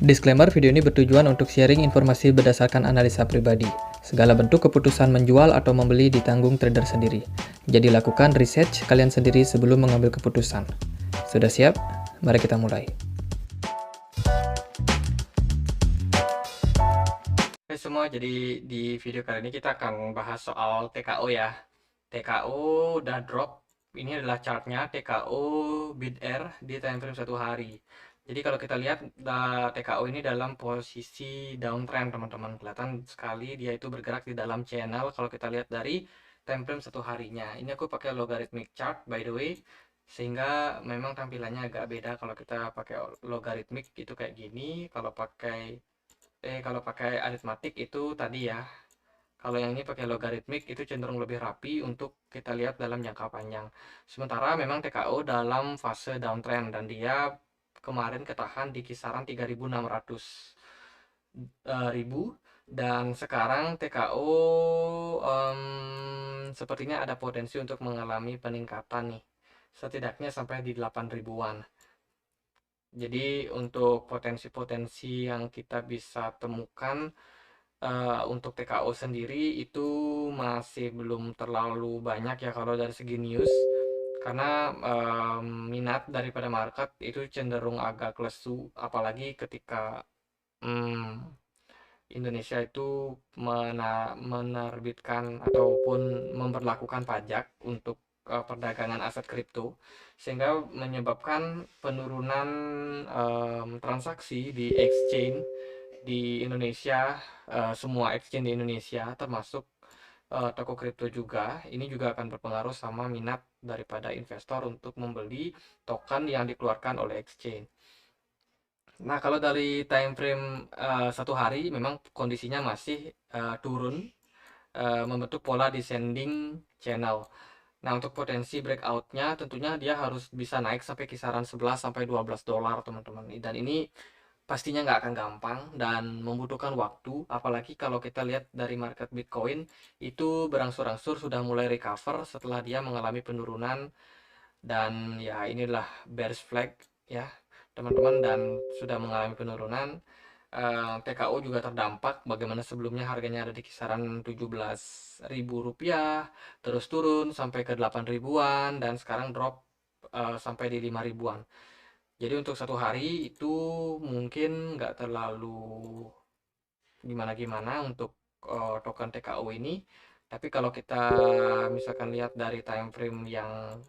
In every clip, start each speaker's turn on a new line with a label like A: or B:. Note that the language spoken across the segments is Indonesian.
A: Disclaimer, video ini bertujuan untuk sharing informasi berdasarkan analisa pribadi. Segala bentuk keputusan menjual atau membeli ditanggung trader sendiri. Jadi lakukan research kalian sendiri sebelum mengambil keputusan. Sudah siap? Mari kita mulai. Oke semua, jadi di video kali ini kita akan bahas soal TKO ya. TKO udah drop. Ini adalah chartnya TKO bid air di time frame 1 hari. Jadi kalau kita lihat TKO ini dalam posisi downtrend teman-teman. Kelihatan sekali dia itu bergerak di dalam channel kalau kita lihat dari time frame 1 harinya. Ini aku pakai logarithmic chart by the way. Sehingga memang tampilannya agak beda kalau kita pakai logarithmic itu kayak gini. Kalau pakai aritmatik itu tadi ya. Kalau yang ini pakai logaritmik itu cenderung lebih rapi untuk kita lihat dalam jangka panjang. Sementara memang TKO dalam fase downtrend dan dia kemarin ketahan di kisaran 3.600 ribu dan sekarang TKO sepertinya ada potensi untuk mengalami peningkatan nih. Setidaknya sampai di 8 ribuan. Jadi untuk potensi-potensi yang kita bisa temukan untuk TKO sendiri itu masih belum terlalu banyak ya kalau dari segi news, karena minat daripada market itu cenderung agak lesu, apalagi ketika Indonesia itu menerbitkan ataupun memberlakukan pajak untuk perdagangan aset kripto, sehingga menyebabkan penurunan transaksi di exchange di Indonesia. Semua exchange di Indonesia termasuk toko kripto juga. Ini juga akan berpengaruh sama minat daripada investor untuk membeli token yang dikeluarkan oleh exchange. Nah, kalau dari time frame 1 hari memang kondisinya masih turun, membentuk pola descending channel. Nah, untuk potensi breakoutnya tentunya dia harus bisa naik sampai kisaran 11 sampai 12 dolar teman-teman. Dan ini pastinya nggak akan gampang dan membutuhkan waktu, apalagi kalau kita lihat dari market Bitcoin itu berangsur-angsur sudah mulai recover setelah dia mengalami penurunan, dan ya inilah bearish flag ya teman-teman, dan sudah mengalami penurunan. TKO juga terdampak, bagaimana sebelumnya harganya ada di kisaran 17.000 rupiah, terus turun sampai ke 8 ribuan dan sekarang drop sampai di 5 ribuan. Jadi untuk 1 hari itu mungkin nggak terlalu gimana-gimana untuk token TKO ini. Tapi kalau kita misalkan lihat dari time frame yang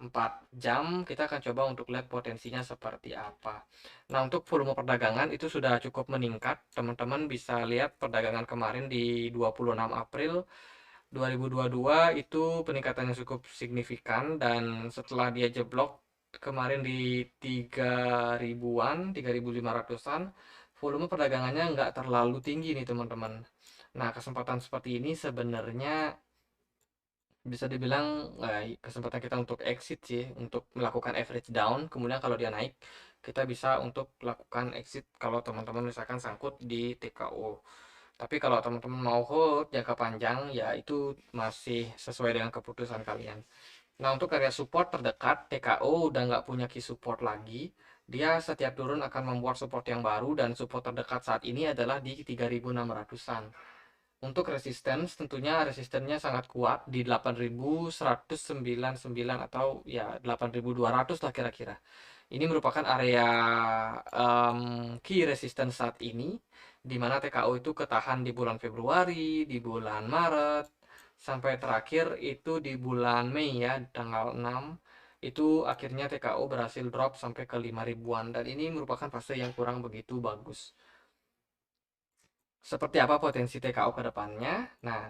A: 4 jam, kita akan coba untuk lihat potensinya seperti apa. Nah, untuk volume perdagangan itu sudah cukup meningkat. Teman-teman bisa lihat perdagangan kemarin di 26 April 2022 itu peningkatannya cukup signifikan, dan setelah dia jeblok kemarin di 3 ribuan, 3.500-an, volume perdagangannya nggak terlalu tinggi nih teman-teman. Nah, kesempatan seperti ini sebenarnya bisa dibilang kesempatan kita untuk exit sih, untuk melakukan average down, kemudian kalau dia naik kita bisa untuk lakukan exit kalau teman-teman misalkan sangkut di TKO. Tapi kalau teman-teman mau hold jangka panjang, ya itu masih sesuai dengan keputusan kalian. Nah, untuk area support terdekat, TKO udah nggak punya key support lagi. Dia setiap turun akan membuat support yang baru, dan support terdekat saat ini adalah di 3.600-an. Untuk resistance, tentunya resistennya sangat kuat di 8.199 atau ya 8.200 lah kira-kira. Ini merupakan area key resistance saat ini, di mana TKO itu ketahan di bulan Februari, di bulan Maret, sampai terakhir itu di bulan Mei ya, tanggal 6. Itu akhirnya TKO berhasil drop sampai ke 5 ribuan, dan ini merupakan fase yang kurang begitu bagus. Seperti apa potensi TKO ke depannya? Nah,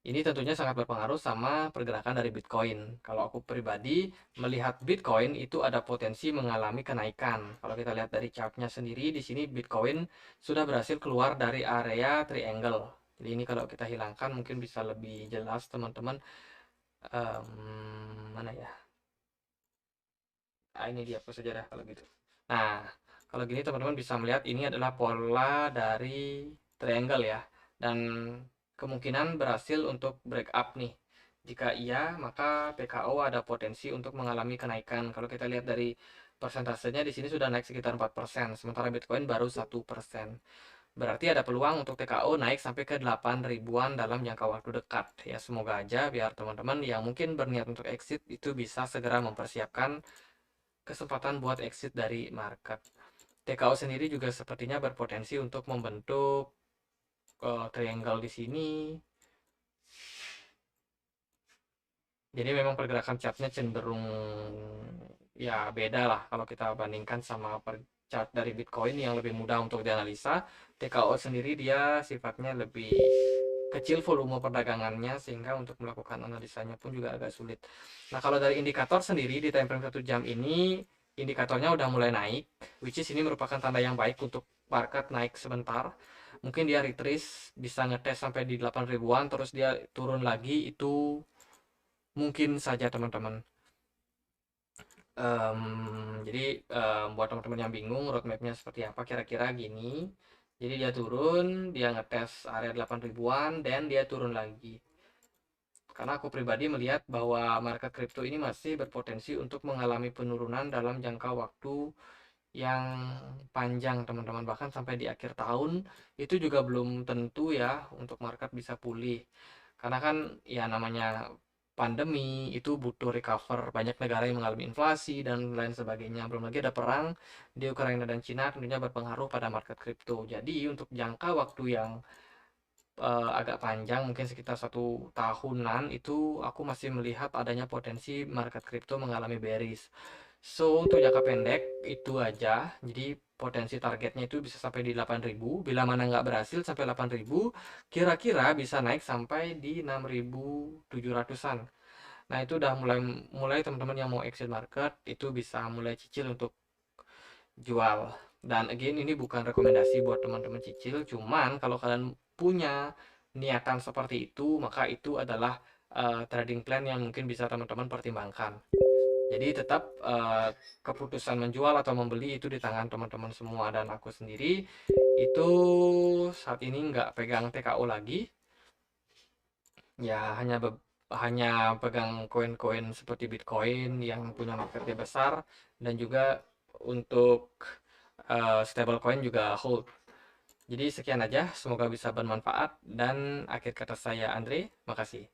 A: ini tentunya sangat berpengaruh sama pergerakan dari Bitcoin. Kalau aku pribadi melihat Bitcoin itu ada potensi mengalami kenaikan. Kalau kita lihat dari chartnya sendiri, di sini Bitcoin sudah berhasil keluar dari area triangle. Jadi ini kalau kita hilangkan mungkin bisa lebih jelas teman-teman. Mana ya? Ini dia sejarah kalau gitu. Nah, kalau gini teman-teman bisa melihat ini adalah pola dari triangle ya. Dan kemungkinan berhasil untuk break up nih. Jika iya, maka PKO ada potensi untuk mengalami kenaikan. Kalau kita lihat dari Persentasenya di sini sudah naik sekitar 4%, sementara Bitcoin baru 1%. Berarti ada peluang untuk TKO naik sampai ke 8 ribuan dalam jangka waktu dekat. Ya, semoga aja biar teman-teman yang mungkin berniat untuk exit itu bisa segera mempersiapkan kesempatan buat exit dari market. TKO sendiri juga sepertinya berpotensi untuk membentuk triangle di sini. Jadi memang pergerakan chartnya cenderung ya beda lah kalau kita bandingkan sama chart dari Bitcoin yang lebih mudah untuk dianalisa. TKO sendiri dia sifatnya lebih kecil volume perdagangannya sehingga untuk melakukan analisanya pun juga agak sulit. Nah, kalau dari indikator sendiri di time frame 1 jam ini indikatornya udah mulai naik, which is ini merupakan tanda yang baik untuk market naik sebentar. Mungkin dia retrace bisa ngetes sampai di 8 ribuan terus dia turun lagi, itu mungkin saja teman-teman. Jadi buat teman-teman yang bingung roadmapnya seperti apa, kira-kira gini. Jadi dia turun, dia ngetes area 8 ribuan, dan dia turun lagi. Karena aku pribadi melihat bahwa market crypto ini masih berpotensi untuk mengalami penurunan dalam jangka waktu yang panjang teman-teman. Bahkan sampai di akhir tahun itu juga belum tentu ya untuk market bisa pulih. Karena kan ya namanya pandemi itu butuh recover, banyak negara yang mengalami inflasi dan lain sebagainya. Belum lagi ada perang di Ukraina dan Cina, tentunya berpengaruh pada market crypto. Jadi untuk jangka waktu yang agak panjang, mungkin sekitar 1 tahunan, itu aku masih melihat adanya potensi market crypto mengalami bearish. So untuk jangka pendek itu aja. Jadi potensi targetnya itu bisa sampai di 8.000. Bila mana nggak berhasil sampai 8.000, kira-kira bisa naik sampai di 6.700-an. Nah, itu udah mulai mulai teman-teman yang mau exit market itu bisa mulai cicil untuk jual. Dan again ini bukan rekomendasi buat teman-teman cicil, cuman kalau kalian punya niatan seperti itu, maka itu adalah trading plan yang mungkin bisa teman-teman pertimbangkan. Jadi tetap keputusan menjual atau membeli itu di tangan teman-teman semua, dan aku sendiri itu saat ini nggak pegang TKO lagi. Ya hanya pegang koin-koin seperti Bitcoin yang punya marketnya besar, dan juga untuk stablecoin juga hold. Jadi sekian aja, semoga bisa bermanfaat, dan akhir kata saya Andre, makasih.